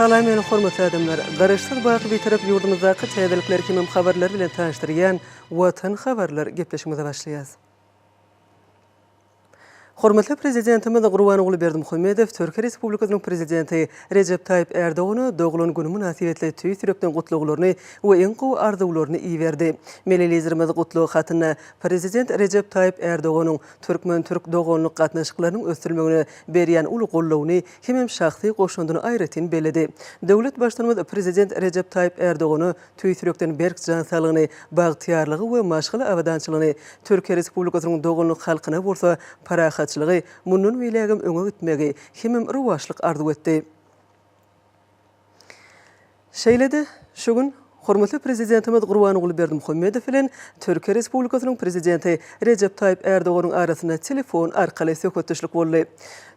Salam ýene hormatly adamlar. Garaşsyz baky bitirip ýurdumyzdaky täzelikler kimem habarlar bilen taňyşdyrýan Watan habarlar gepleşmege başlaýar. Hormatly prezidentimiz Gurbanogly Berdimuhammedow Türkiýe Respublikasynyň prezidenti Recep Tayyip Erdoğan'a doglan günü münasibetli tüý sürekden gutluglaryny we iň gowy arzularyny iýerdi. Melelizirimiz gutlugy hatyna prezident Recep Tayyip Erdoğanyň Türkmen Türk doganlyk gatnaşyklarynyň ösdürmegine berýän uly gollawyny hemem şahsy goşundyny aýratyn beledi. Döwlet başlanymy prezident Recep Tayyip Erdoğanyň tüý sürekden berk jan salygyny, bagtyarlygy we maşgala awadançylygyny Türkiýe Respublikasynyň doganlyk halkyna bolsa parahat munun wilegim öňe gitmegi hemem ruwaşlyk arzu etdi. Şeýlede şu gün hormatly prezidentimiz Gurbanogly Berdimuhammedow bilen Türkiýe Respublikasynyň prezidenti Recep Tayyip Erdoğanyň arasynda telefon arkaly söhbetdeşlik boldy.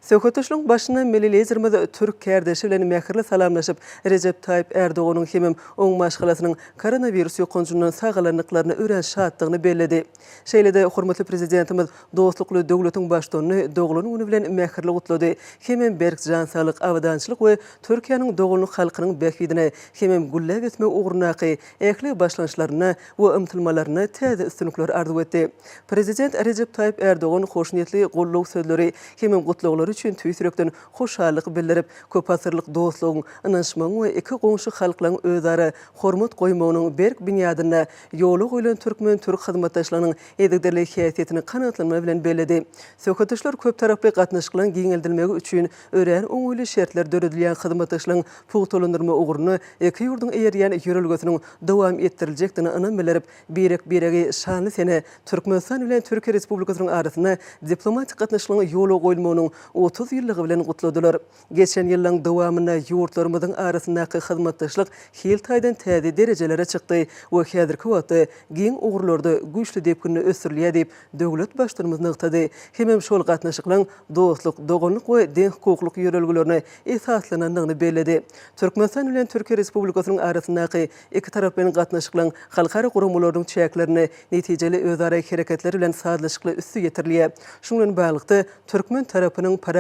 Söhbetdeşligiň başynda melelizirimiz Türk kärdeşi bilen mähirli salamlaşyp Recep Tayyip Erdoğanyň hemem oň maşgalasynyň koronavirus ýokunjundan sagalanlyklaryny ören şatdygyny belledi. Şeýlede hormatly prezidentimiz dostlukly döwletiň başdanyny doglan güni bilen mähirli gutlady. Hemem berk jan saglyk, awadançylyk we Türkiýanyň doganlyk halkynyň bähbidine hemem gülle etmek ugrunaky ähli başlanýşlaryna we ymtylmalaryna täze üstünlikler arzu etdi. Prezident Recep Tayyip Erdoğan hoşniyetli gollaw sözleri hemem gutluglary üçin tüýsürekden hoşallyk bildirip, köp asyrlyk dostlugyň, ynançmagyň we iki goňşy halklaryň özara hormat goýmagynyň berk binýadyna ýoly goýulan Türkmen Türk hyzmatdaşlarynyň edegderlik häsiýetini kanatlanma bilen belledi. Söhbetdeşler köp taraply gatnaşyklaryň giňeldilmegi üçin ören oňuly şertler döredilýän hyzmatdaşlaryň pugtolandyrma uguruny iki ýurdun eýerýän ýörelgesiniň dowam ettiriljekdigini ynam bilerip, biregi şanly sene Türkmenistan bilen Türkiýe Respublikasynyň arasynda diplomatik gatnaşyklaryň ýoly goýulmagynyň 30 ýyllygy bilen gutladylar. Geçen ýyllaryň dowamynda ýurtlarymyzyň arasyndaky hyzmatdaşlyk hil taýdan täze derejelere çykdy we häzirki wagtda giň ugurlarda güýçli depkinni ösürilýär diýip döwlet başlanymy nykdy. Hemem şol gatnaşyklaryň dostluk, doganlyk we deň hukuklyk ýörelgelerini esaslanandygyny belledi. Türkmenistan bilen Türkiýe Respublikasynyň arasyndaky iki tarap bilen gatnaşyklaryň halkara gurumlarynyň çäklerini netijeli özara hereketler bilen sadlaşykly üstü getirilýär. Şuň bilen baglyqda Türkmen tarapynyň parahatçylygyň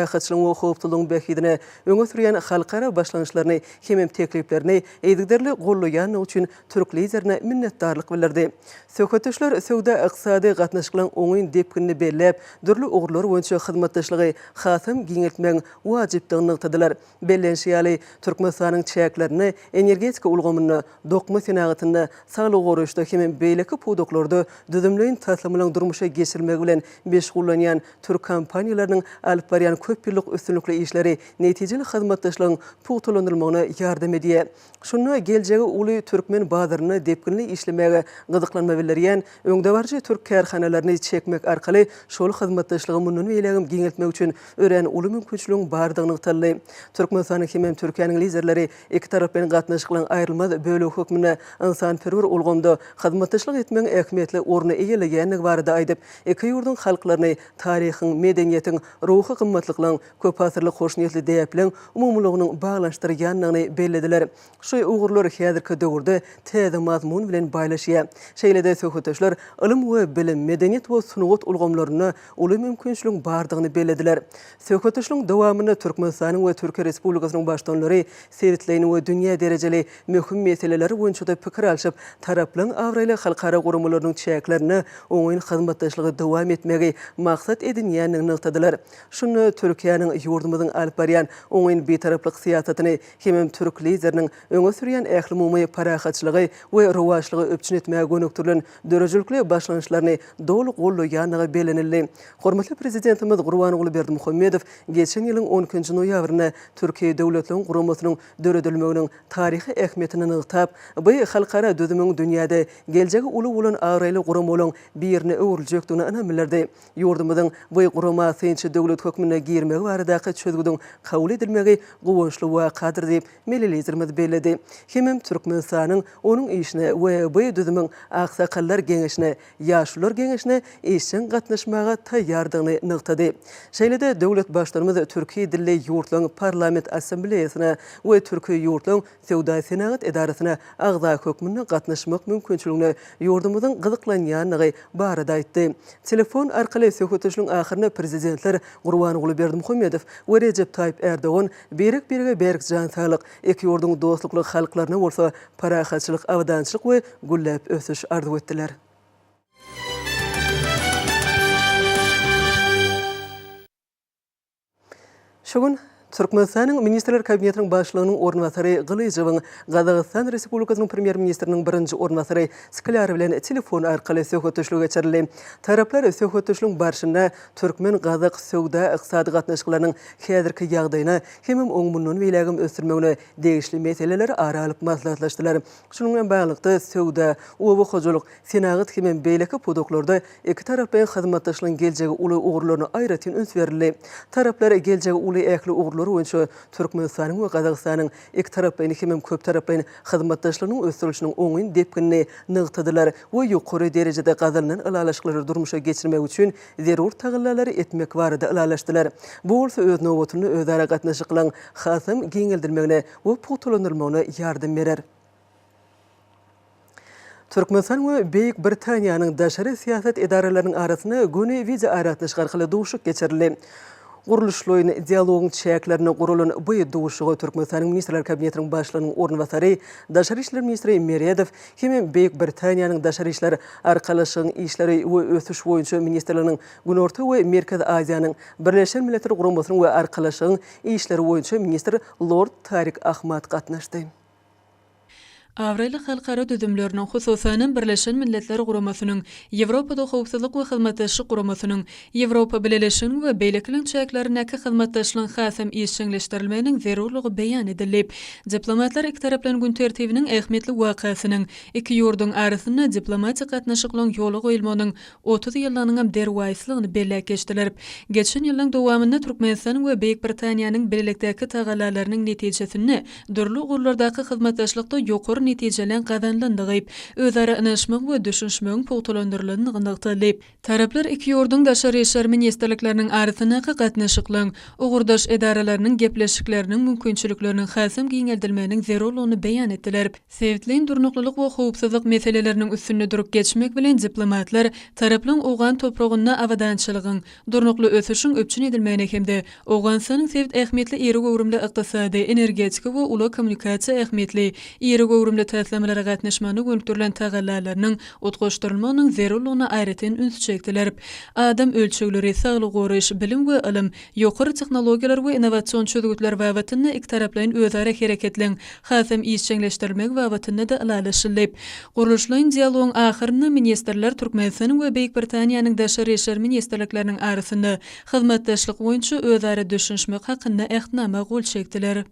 we howpsuzlygyň bähidine öňe sürýän halkara başlanýşlaryny hemem tekliplerini edegderli gollaýan üçin türk liderine minnetdarlyk bildirdi. Söhbetdeşler söwda ykysady gatnaşyklaryň oňyn depkinini belläp, dürli ugurlar boýunça hyzmatdaşlygy hasam giňeltmegiň wajypdygyny nykdylar. Bellenşýäli Türkmenistanyň çäklerini energetika ulgamyny, dokma senagatynda, saglyk goraýşda hemem beýleki pudoklarda düzümleýin taslamylaryň durmuşa geçirmegi bilen meşgullanýan Türk kompaniýalarynyň alyp barýan köp ýyllyk üstünlikli işleri netijeli hyzmatdaşlygyň pugtolandyrmagyna ýardam edýär. Şunu geljegi uly Türkmen bazaryny depkinli işlemege gyzyklanma bildirýän öňdebarjy Türk kärhanalaryny çekmek arkaly şol hyzmatdaşlygy munun beýlegim giňeltmek üçin ören uly mümkinçiligiň bardygyny ýytaly. Türkmenistanyň hemem Türkiýanyň liderleri iki tarap bilen gatnaşyklaryň aýrylmaz bölegi hukmuna insanperwer ulgamda hyzmatdaşlyk etmegiň ähmiýetli orny eýelegänligi barada aýdyp, iki ýurdun halklaryny taryhyň, medeniýetiň, ruhy gymmatlyklaryň, köp asyrlyk hoşniyetli däpleň umumlygynyň baglanşdyrýanlygyny bellediler. Şu ugurlar häzirki döwürde täze mazmun bilen baýlaşýar. Şeýlede söhbetdeşler ilim we bilim, medeniýet we sunugat ulgamlaryna uly mümkinçiligiň bardygyny bellediler. Söhbetdeşligiň dowamyny Türkmenistanyň we Türkiýe Respublikasynyň başdanlary sewitleýini we dünýä derejeli möhüm meseleleri boýunça pikir alşyp, taraplaryň awraýly halkara gurumlarynyň çäklerini oňyn hyzmatdaşlygy dowam etmegi maksat edinýänligini nykdylar. Şunu Türkiýanyň ýurdumyzyň alyp barýan oňyn betaraplyk siýasatyny hemem türk lideriniň öňe sürýän ähli umumy parahatçylygy we ruwaşlygy öpçün etmäge gönükdirilen dörejelikli başlanýşlaryny doly gollaýanlygy belenildi. Hormatly prezidentimiz Gurbanogly Berdimuhammedow geçen ýylyň 12-nji noýabryna Türkiýe döwletleriň gurulmasynyň döredilmeginiň taryhy ähmiýetini nykdyp, bu halkara düzümüň dünýäde geljegi uly bolan awraýly gurumlaryň birini öwrüljekdigini ynam bildirdi. Ýurdumyzyň bu guruma synçy döwlet hökmüne girmegi baradaky çözgüdiň kabul edilmegi gowançly wakadyr diýip melelizirimiz belledi. Hemem Türkmenistanyň onuň işine we bu düzümüň aksakallar geňeşine, ýaşlar geňeşine işçiň gatnaşmaga taýýardygyny nykdy. Şeýlede döwlet başlarymyz Türkiýe dilli ýurtlaryň parlament assambleýasyna we Türkiýe ýurtlaryň Sewda Senagat edarasyna agza hökmünde gatnaşmak mümkinçiligine ýurdumyzyň gyzyklanýanyny barada aýtdy. Telefon arkaly söhbetleşiň ahyrynda prezidentler Gurbanuly Berdimuhammedow we Recep Tayyip Erdoğan birige berk jan sağlyk iki ýurduň dostlukly halklaryna bolsa parahatçylyk, awdançylyk we güllep ösüş arzu etdiler. Şogun Türkmenistanyň Ministrler Kabinetiniň başlygynyň ornwasary Gylyjewiň Gazagystan Respublikasynyň Premier Ministriniň birinji ornwasary Sklar bilen telefon arkaly söhbetleşik geçirildi. Taraplar söhbetleşigiň barşynda Türkmen-Gazak söwda ykysady gatnaşyklarynyň häzirki ýagdaýyna hemem oňmundan beýlegim ösdürmegine degişli meseleler aralyp maslahatlaşdylar. Şunuň bilen baglykda söwda, owa hojalyk, senagat hemem beýleki podoklarda iki tarapyň hyzmatdaşlygyň geljegi uly ugurlaryny aýratyn üns berildi. Taraplar geljegi uly ähli ugurlary boýunça Türkmenistanyň we Gazagystanyň iki tarapyň hemem köp tarapyň hyzmatdaşlygynyň ösdürülişiniň oňyn depkinini nygtadylar we ýokary derejede gazalynan alalaşyklary durmuşa geçirmek üçin zerur tagyllary etmek barada alalaşdylar. Bu bolsa öz nowatyny özara gatnaşyklaryň hasam giňildirmegine we putulandyrmagyna ýardam berer. Türkmenistan we Beýik Britaniýanyň daşary siýasat edaralarynyň arasyna göni video aýratnaşyk arkaly duşuk geçirildi. Guruluşlyň dialogyň çäklerini gurulan bu duşugy Türkmenistanyň Ministrler Kabinetiniň başlygynyň ornwasary Daşary işler ministri Meredow hemem Beýik Britaniýanyň daşary işler arkalyşygyň işleri we ösüş boýunça ministrleriň Günorta we Merkez Aziýanyň Birleşen Milletler Guramasynyň we arkalyşygyň işleri boýunça ministr Lord Tarik Ahmad gatnaşdy. Avraylı halkara düzümlerinin hususanen Birleşen Milletler Guramasynyň Ýewropada howpsuzlyk we hyzmatdaşlyk Guramasynyň Ýewropa Birleşen we beýlekliň çäklerindäki hyzmatdaşlygyň hasam işçileşdirilmeginiň zerurlygy beýan edilip, diplomatlar iki taraplaryň gün tertibiniň ähmetli wakasynyň iki ýurduň arasynda diplomatik gatnaşyklaryň ýoly goýulmagynyň 30 ýyllanyň derwaýslygyny belläp geçdiler. Geçen ýylyň dowamynda Türkmenistanyň we Beýik Britaniýanyň birlikdäki tagallalarynyň netijesini dürli ugurlardaky hyzmatdaşlykda ýokary netijelen gazanlandygyp, özara ynanşmak we düşünşmegiň pogtalandyrylanyny nyktalyp, taraplar iki ýurduň daşary işler ministrlikleriniň arasyndaky gatnaşyklaryň, ugurdaş edaralarynyň gepleşikleriniň mümkinçilikleriniň hasam giňeldilmeginiň zerurlygyny beýan etdiler. Sewitliň durnuklylyk we howpsuzlyk meseleleriniň üstünde durup geçmek bilen diplomatlar taraplaryň ogan topragyna awdançylygyň, durnukly ösüşiň öpçün edilmegine hemde Owganistanyň sewit ähmetli ýeri gowrumly ykdysady, energetika we uly kommunikasiýa ähmetli ýeri gowrumly täsirlemlere gatnaşmany göntürilen tagallalarynyň otgoşdurulmagynyň zerurlygyna aýratyn üns çekdiler. Adam ölçegleri, saglyk goraýyş, bilim we ilim, ýokary tehnologiýalar we innowasion çözgütler babatynda iki taraplaryň özara hereketleň hasam işçileşdirmek babatynda da alalaşylyp, guruluşlaryň dialogyň ahyrynda ministrler Türkmenistanyň we Beýik Britaniýanyň daşary işler ministrlikleriniň arasynda hyzmatdaşlyk boýunça özara düşünşmek hakynda ähtnama gol çekdiler.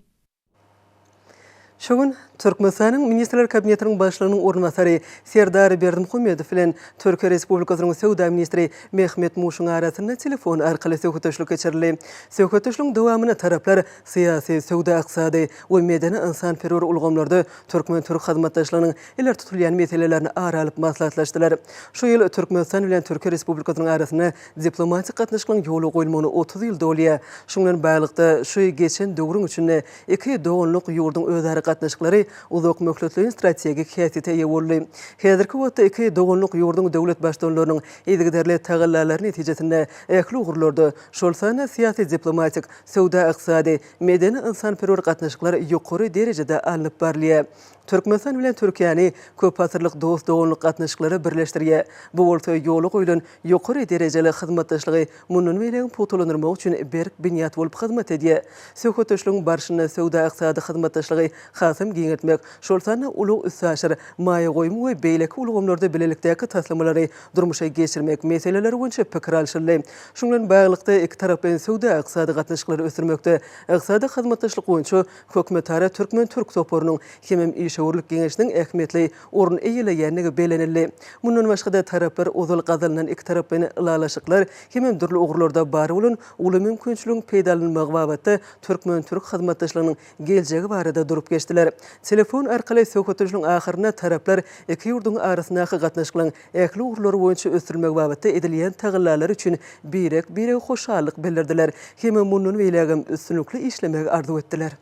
Şogun Türkmenistanyň Ministrler Kabinetiniň başlygynyň ornwasary Serdar Berdimuhammedow bilen Türkiýe Respublikasynyň Sowda ministri Mehmet Muşyň arasynda telefon arkaly söhbetleşik geçirildi. Söhbetleşigiň dowamyna taraplar syýasy, sowda ykysady we medeni insan-perwer ulgamlarda Türkmen-Türk hyzmatdaşlygynyň iler tutulýan meselelerini aralyp maslahatlaşdylar. Şu ýyl Türkmenistan bilen Türkiýe Respublikasynyň arasynda diplomatik gatnaşyklaryň ýoly goýulmagyny 30 ýyl dolýar. Şuňdan baglykda şu geçen döwrüň üçin iki doganlyk ýurduň özara gatnaşyklary uzak möhletliğin stratejik häsiýete ýa boldy. Häzirki wagtda iki doganlyk ýurduň döwlet başdanlarynyň ýygyderli tagallalaryny netijesinde ähli ugurlarda şol sany syýasy, diplomatik, sowda ykysady, medeni insan-perwer gatnaşyklary ýokary derejede alınıp barlýar. Türkmenistan bilen Türkiýany köp asyrlyk dost doganlyk gatnaşyklary birleşdirýär. Bu bolsa ýoly goýulan ýokary derejeli hyzmatdaşlygy munun beýlegi putulandyrmak üçin berk binýat bolup hyzmat edýär. Söhbetleşigiň barşyna sowda ykysady hyzmatdaşlygy hasam giňetmek, şol sany ulug üsaşyr, maýa goýum we beýleki ulgamlarda bilelikdäki taslamlary durmuşa geçirmek meseleleri boýunça pikir alşyldy. Şuňdan baglykda iki tarapyň sowda ykysady gatnaşyklary ösdürmekde, ykysady hyzmatdaşlyk boýunça hökümetara Türkmen-Türk toporunyň hemem Şäwürlik Geňeşiniň ähmetli orun eýileýänligi belenildi. Mundan başga taraplar uzal gazalynan iki tarapyny ilalaşyklar hemem dürli ugurlarda bar bolan uly mümkinçiligiň peýdalanmagy babatda Türkmen-Türk hyzmatdaşlygynyň geljegi barada durup geçdiler. Telefon arkaly söhbetleşigiň ahyrynda taraplar iki ýurduň arasyndaky gatnaşyklaryň ähli ugurlary boýunça ösdürmek babatda edilýän tagallalalar üçin birek hoşallyk bildirdiler. Hemem munun beýlegim üstünlikli işlemek arzu etdiler.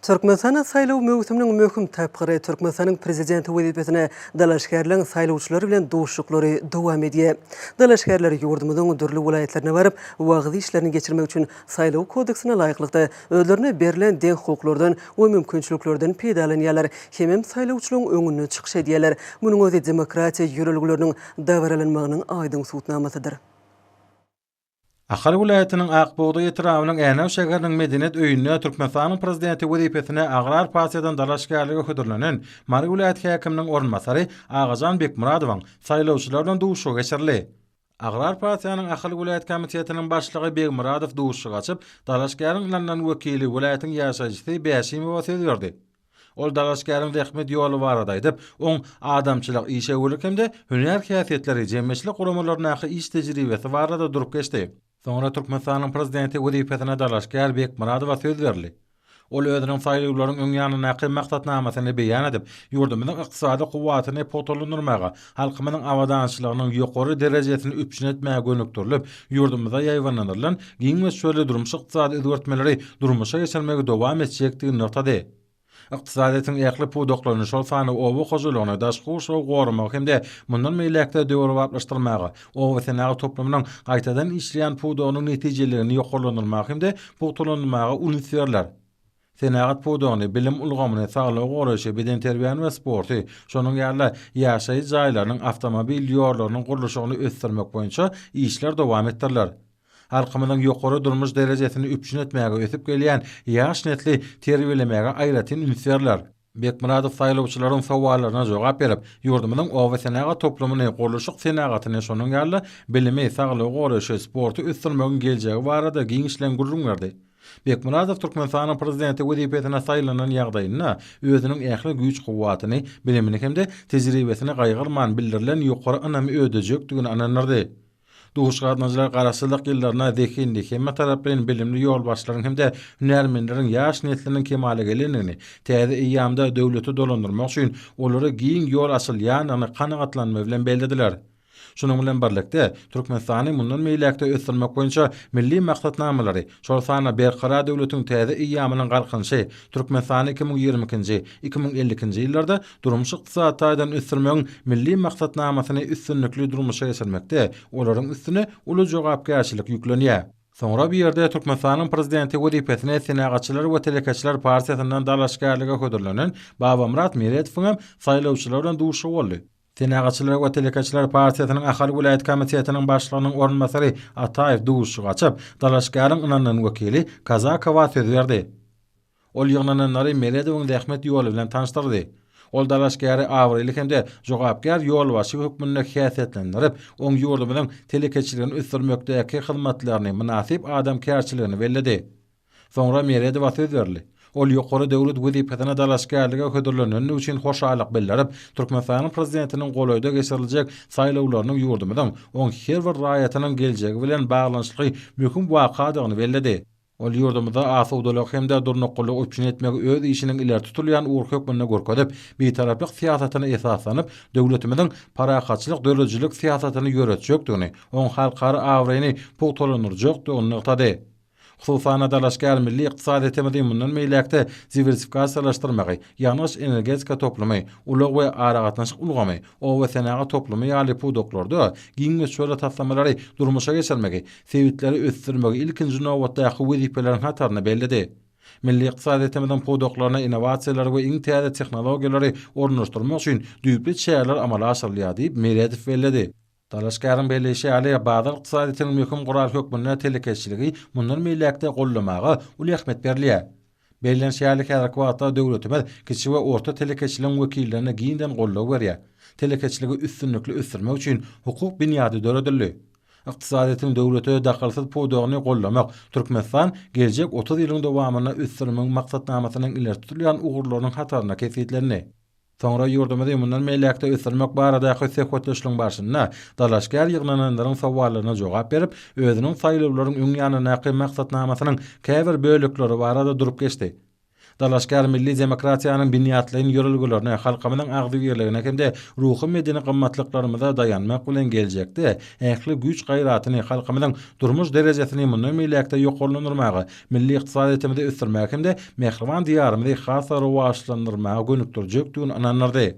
Türkmenistan'ın saylaw möhütüminiň möhüm täpgiri Türkmenistanyň prezidenti wezipetine dalaşgärliň saylawçylary bilen duşuklary dowam edýär. Dalaşgärler ýurdumyzyň dürli welaýetlerine baryp, wagty işlerini geçirmek üçin saylaw kodeksine laýyklykda özlerine berilen deň hukuklardan we mümkinçiliklerden peýdalanýarlar. Hemem saylawçylygyň öňüne çykyş edýärler. Munyň özi demokratiýa ýöreligleriniň dawralanmagynyň aýdyň suwtnamasydyr. Ahal vilayetinin Akboğda etrafının Änew şäheriniň Medinet öýünde Türkmenistanyň prezidenti wezipetine Agrar partiýadan dalaşgärlige hödürlenen Mary vilayet häkiminiň ornmasary Agajan Bekmuradowyň saylawçylardan duşu geçirli. Agrar partiýanyň Ahal vilayet komitetiniň başlygy Bekmuradow duşu açyp, dalaşgaryň lanan wekili vilayetiň ýaşaýjysy Bäşimow söz berdi. Ol dalaşgaryň rehmet ýoly barada aýdyp, oň adamçylyk işe öwrükemde hüner häsiýetleri jemmeçlik guramalaryna iş tejribesi barada durup geçdi. Sonra Türkmenistanyň prezidenti wezipetine dalaşgar Bekmuradow söz berdi. Ol özüniň saylawlaryň öňýanyna maksatnamasyny beýan edip, ýurdumyzyň ykdysady kuwwatyny potolandyrmaga, halkymyzyň awadançylygynyň ýokary derejesini üpçün etmäge gönükdirilip, ýurdumyza ýaýwanlanan giň we şöyle durmuş ykdysady özgertmeleri durmuşa geçirmege dowam etjekdigini notady. Iqtisadiyatyň äkli pudoklaryny şol sany owa gojulygyny daşky şow gormak hemde mundan meýlekde döwür wagtlaşdyrmaga, owa senagy toplumynyň gaýtadan işleýän pudonyň netijelerini ýokarlandyrmaga hemde potolandyrmaga unisýarlar. Senagat pudogyny bilim ulgamyny saglyk goraşy, beden terbiýany we sporty, şonuň ýaly ýaşaý jaýlarynyň awtomobil ýorlarynyň gurulşygyny ösdürmek boýunça işler dowam etdirler. Halkymyzyň ýokary durmuş derejesini üpçün etmäge ötüp gelýän ýaş netli terbiýelemäge aýratyn ünsýarlar. Bekmuradow saylawçylaryň sowallaryna jogap berip, ýurdumynyň owa senagat toplumyny gurulşyk senagatyny şonuň ýaly bilimi, saglyk goraşy, sporty ösdürmegiň geljegi barada giň işlen gurulmagy. Bekmuradow Türkmenistanyň prezidenti wezipetine saýlanan ýagdaýynda özüniň ähli güýç kuwwatyny, bilimini hemde tejribesini gaýgyrman bildirilen ýokary anamy ödejekdigini ananyrdy. Duşgatnaçylar garaşsyzlyk ýyllaryna zekinlik hemme taraplaryn bilimli ýolbaşlaryň hemde hünärmenleriň ýaş nesliniň kemale gelenini, täze eýýamda döwleti dolandyrmak üçin olary giň ýol açylýan any kanagatlanma bilen bellädiler. Şunun bilen birlikde Türkmenistany mundan meýlekde ösdürmek boýunça milli maksatnamalary, şol sana berqara döwletiň täze eýýamynyň garkynşy, Türkmenistany 2020-nji, 2050-nji ýyllarda durmuş ykdysadydan ösdürmegiň milli maksatnamasyny üstünlikli durmuşa geçirmekde, olaryň üstüne uly jogapkärçilik ýüklenýär. Sonra bir ýerde Türkmenistanyň prezidenti wezipetine senagatçylar we telekaçylar partiýasyndan dalaşgarlyga hödürlenen Babamrat Meretowyň saylawçylardan duşu boldy. Senagatçylar we telekaçylar partiýasynyň Ahal vilayet komitetiniň başlygynyň ornmasary Ataýew duşu açyp, dalaşgaryň ynanyň wekili Kazakowa söz berdi. Ol ýygnananlary Meretowyň rehmet ýoly bilen tanışdyrdy. Ol dalaşgary awrylyk hemde jogapkar ýolbaşy hökmüne häsiýetlendirip, oň ýurdumynyň telekaçylygyny ösdürmekdäki hyzmatlaryny münasip adamkärçiligini belledi. Sonra Meretow söz berdi. Ol ýokary döwlet wezipetine dalaşgarlyga hödürlenen üçin hoşalyk bildirip, Türkmenistanyň prezidentiniň golaýda geçiriljek saýlawlarynyň ýurdumynyň oň her bir raýatynyň geljegi bilen baglanşyky möhüm wakadygyny belledi. Ol ýurdumyzda asawdalyk hemde durnuklyk öpçün etmegi öz işiniň ileri tutulýan urk hökmüne gorkodip, betaraplyk siýasatyny esaslanıp, döwletimiziň parakaçylyk, döwletçilik siýasatyny ýöretjekdigini, oň halkary awryny potolanyrjakdygyny notady. Hususan dalaşgar milli ykdysadyýetimizi mundan meýlekde diversifikasiýalaşdyrmagy, ýalňyş energetika toplumy, ulug we aragatnaşyk ulgamy, owa senagat toplumy ýaly pudoklarda giň we şöyle taslamalary durmuşa geçirmegi, sebitleri ösdürmegi ilkinji nowatdaky wezipeleriň hataryny belledi. Milli ykdysadyýetimiziň pudoklaryna innovasiýalary we iň täze tehnologiýalary ornaşdyrmak üçin düýpli çägler amala aşyrylýar diýip Meretow belledi. Dalaşgaryň belleşi ýaly bazı ykdysadyýetyň möhüm gural hökmüne telekaççyligi mundan meýlekde gollamaga uly ähmet berilýär. Bellenşälik häzirki döwletimiz kiçik we orta telekaççylygyň wekillerine giňden gollaw berýär. Telekaççyligi üstünlikli ösdürmek üçin hukuk binýady döredildi. Ykdysadyýetyň döwlete daxalsyz pudogyny gollamak Türkmenistan geljek 30 ýylyň dowamyna ösdürmek maksatnamasynyň ileri tutulýan ugurlarynyň hataryna kefiýetlendi. Sonra ýurdumyzy mundan meýlekde ösdürmek baradaky söhbetleşigiň başynda dalaşgar ýygnananlaryň sowallaryna jogap berip, özüniň saýlawlaryň öňýanyna maksatnamasynyň käbir bölükleri barada durup geçdi. Dalaşgar milli demokratiýanyň binýatlygyny ýörelgilerini halkymyň agdywýerligine hemde ruhy medeni gymmatlyklaryna dayanmak bilen geljekde ähli güç gaýratyny halkymyň durmuş derejesini mundan meýlekde ýokarlandyrmagy, milli ykdysadyýetimizi ösdürmäge hemde mehriban diýarymyzy hasa rowajlandyrmagy gönükdirjekdigini ananlardy.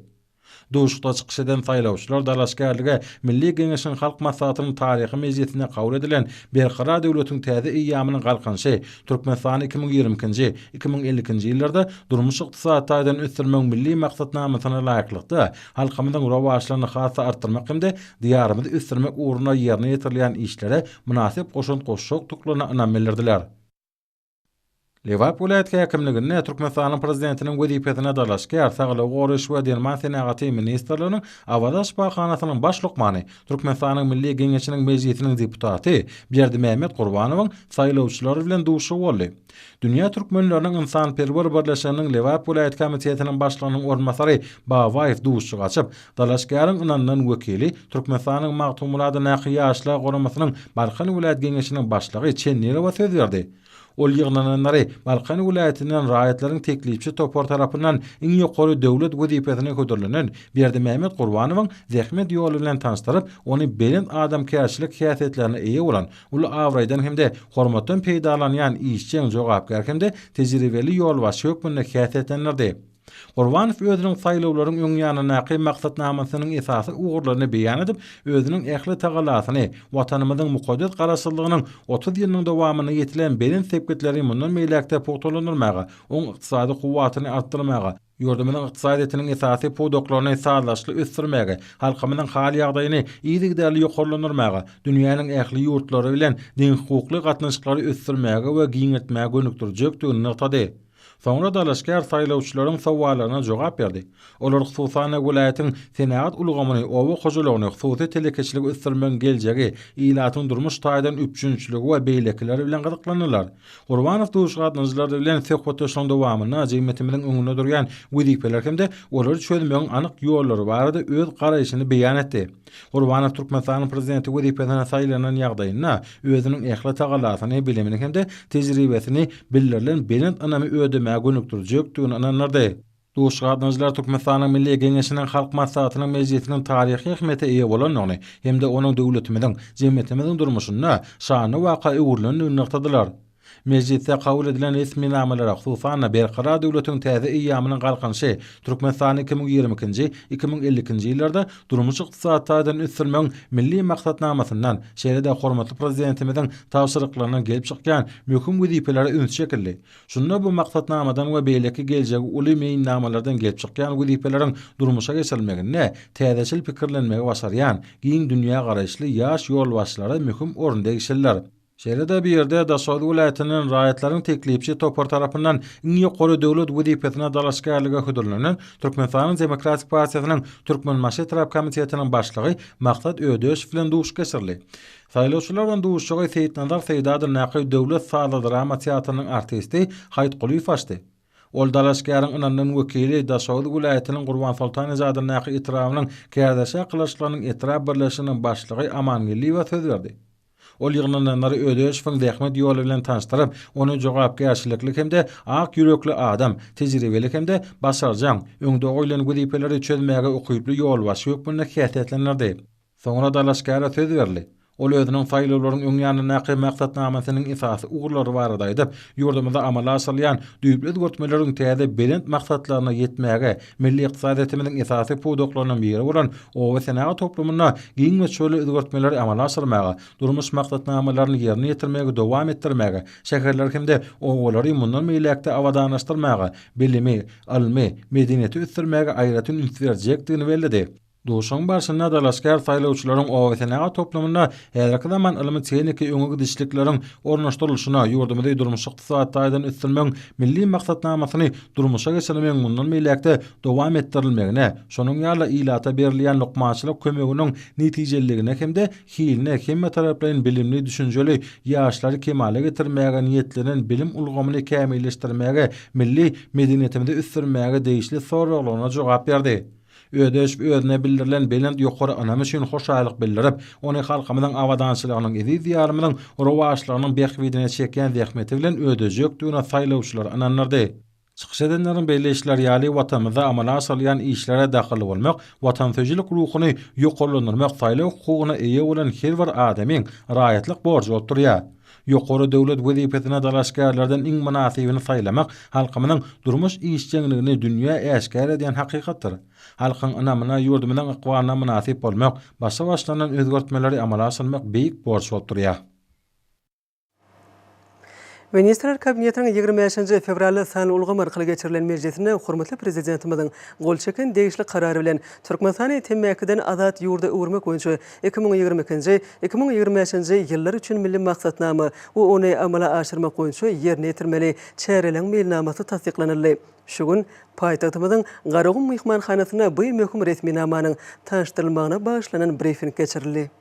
Duşukda çykyş eden saýlawçylar dalaşgarlyga Milli Geňeşiň halk maslahatynyň taryhy mejlisine kabul edilen berqarar döwletiň täze eýamynyň galkynşy Türkmenistany 2020-nji 2050-nji ýyllarda durmuş ykdysadyň ösdürmek milli maksatnamasyna laýyklykda halkymyň rowajlaryny hasa artdyrmak hemde diýarymyzy ösdürmek uğruna ýerine ýetirilýän işlere münasip goşun goşşokdyklaryny anamellärdiler. Lewap vilayet häkimliginde Türkmenistanyň prezidentiniň wezipesine dalaşgar Saglyk Goruş we Derman Senaty ministrliginiň Awadaş bahanasynyň başlykmany Türkmenistanyň Milli Geňeşiniň mejlisiniň deputaty Berdimehmet Gurbanowyň saýlawçylary bilen duşy boldy. Dünýä türkmenleriniň ynsanperwer birleşiginiň Lewap vilayet komitetiniň başlygynyň ornmasary Babaýew duşy açyp dalaşgaryň ynandan wekili Türkmenistanyň magtumulady Naky ýaşlar goramasynyň Balkan vilayet geňeşiniň başlygy Çennerowa söz berdi. Ol ýygnananlary Balkan vilayetinden raýatlaryň teklipçi topar tarapyndan iň ýokary döwlet wezipesine ködürlenen Berdimehmet Gurbanowyň zähmet ýoly bilen tanıştyryp, ony belin adamkärçilik häsiýetlerine eýe bolan, ul awraýdan hemde hormatdan peýdalanýan işçiň jogapkar hemde tejribeli ýolbaşy hökmünde häsiýetlenlerdi. Gurbanow özüniň saýlawlaryň öňýanyna naky maksatnamasynyň esasy ugurlaryny beýan edip, özüniň ähli tagalasyny, watanymyzyň mukaddes garaşsyzlygynyň 30 ýylyň dowamyna ýetilen belin sepketleri mundan meýlekde pogtalanyrmagy, oň ykdysady kuwwatyny artdyrmagy, ýurdumynyň ykdysadyýetiniň esasy pudoklaryny sağlaşly ösdürmäge, halkymyň hal ýagdaýyny ýygrikdäli ýokarlandyrmagy, dünýäniň ähli ýurtlary bilen din hukukly gatnaşyklary ösdürmäge we giňetmäge gönükdirjekdigini nykdady. Soňra dalaşgar saýlawçylaryň sowallaryna jogap berdi. Olar hususan welaýatyň senat ulgamyny owa hojulugyny hususy telekeçilik ösdürmek geljegi, ilatyň durmuş taýdan üçünçligi we beýlekleri bilen gyzyklanýarlar. Gurbanow duşgatnyjylar bilen söhbetleşiň dowamyna jemgyýetimiziň öňünde durýan wezipeler hemde olar çözmegiň anyk ýollary barada öz garaýşyny beýan etdi. Gurbanow Türkmenistanyň prezidenti wezipesine saýlanan ýagdaýynda özüniň ähli tagalasyny, bilimini hemde tejribesini bildirilen belin anamy ödeme gönükdirjekdigini ananlardy. Duşgatnyjylar Türkmenistanyň Milli Geňeşiniň halk maslahatynyň mejlisiniň taryhy ähmiýete eýe bolanyny hemde onuň döwletimiziň, jemgyýetimiziň durmuşyna şany waka öwürlenýän nyktadylar. Mejlisde kabul edilen resmi namalara hususan berqarar döwletiň täze eýamynyň galkynşy Türkmenistany 2020-nji 2050-nji ýyllarda durmuş ykdysadyň ösdürmek milli maksatnamasyndan şeýle-de hormatly prezidentimiziň tawşyryklaryna gelip çykýan möhüm wezipeleri öňe çekildi. Şunda bu maksatnamadan we beýleki geljegi uly meýnamalardan gelip çykýan wezipeleriň durmuşa geçirilmegine täzeçil pikirlenmegi başarýan giň dünýä garaýşly ýaş ýolbaşçylary möhüm orunda geçirler. Şeýle-de bir ýerde Daşady vilayetiniň raýatlaryň teklipçi topar tarapyndan iň ýokary döwlet wezipesine dalaşgarlyga hödürlenen Türkmenistanyň Demokratik Partiýasynyň Türkmenmaşy tarap komitetiniň başlygy Maksat Ödeşew bilen duş geçirdi. Saýlawçylardan duşygy Seýitnazar Seýdadyr Naky döwlet sağly drama teatrynyn artisti Haýt Gulyýew açdy. Ol dalaşgaryň ynandan wekili Daşady vilayetiniň Gurban Sultanyzadyr Naky etrafynyň kärdeşe kılıçlarynyň etraf birleşiginiň başlygy Aman Geliýew söz berdi. Ol ýygnananlary Ödeşewiň zähmet ýoly bilen tanıştyryp, ony jogapkärçilikli hemde ak ýürekli adam, tejribeli hemde başarjak, öňde goýulan wezipeleri çözmäge okyply ýolbaşy hökmünde häsiýetlendirdi. Soňra dalaşgara söz berdi. Ol özüniň saýlawlaryň öňýanyna naky maksatnamasynyň esasy ugurlary barada aýdyp, ýurdumyzda amala asylýan düýpli görtmeleriň täze belent maksatlaryna ýetmäge, milli ykdysadyýetimiziň esasy pudoklarynyň biri bolan owa senat toplumyna giň we çöle özgertmeleri amala asyrmaga, durmuş maksatnamalaryny ýerine ýetirmege dowam etdirmege, şäherler hemde owalary mundan meýlekde awadaňlaşdyrmaga, bilimi, ilmi, medeniýeti ösdürmege aýratyn üns berjekdigini bellädi. Duşan başyna dalaşgar saýlawçylaryň owatynага toplumyna herki zaman ilmi tehniki öňe gidişlikleriň ornaşdyrylyşyna, ýurdumyzy durmuş ykdysadyň ösdürmek milli maksatnamasyny durmuşa geçirmek mundan meýlekde dowam etdirilmegine, şonuň ýaly ilata berilýän lukmançylyk kömeginiň netijeligine hemde hiline hemme taraplaryň bilimli, düşünjeli ýaşlary kemale getirmäge niýetlenen bilim ulgamyny kämilleşdirmäge, milli medeniýetimizi ösdürmäge deýişli soraklaryna jogap berdi. Ödeşew özüne bildirilen belent ýokary anamy üçin hoşalyk bildirip, ony halkymyzyň awadançylygynyň eziz ýarymynyň rowaşlygynyň behwidine çekýän zähmeti bilen ödejekdigine saýlawçylar ananlardy. Çıkış edenlerin belleşler ýaly watanymyza amala asylýan işlere daxil bolmak, watansyjylyk ruhuny ýokarlandyrmak saýla hukugyna eýe bolan her bir adamyň raýatlyk borjy bolup durýar. Ýokary döwlet wezipetine dalaşgarlardan iň münasibini saýlamak halkymyň durmuş işçiligini dünýä äşkär edýän hakykatdyr. Halkyň anamyna ýurdumynyň ykbalyna münasip bolmak, başa başlanan özgertmeleri amala asyrmak beýik borç bolup durýar. Ministrler Kabinetiniň 25 fevral sany ulgam arkaly geçirilen meclisine hormatly prezidentimizin gol çeken degişli karary bilen Türkmenistany temmäkiden azat ýurda öwürmek boýunça 2022-2025 ýyllar üçin milli maksatnama we ony amala aşyrmak boýunça ýerine ýetirmeli çäreleň mailnamasy tasdiklanyldy. Şu gün paýtagtymyzyň Garagum mehmanhanasyna bu möhüm resminamanyň tanışdyrylmagyna başlanan briefing geçirildi.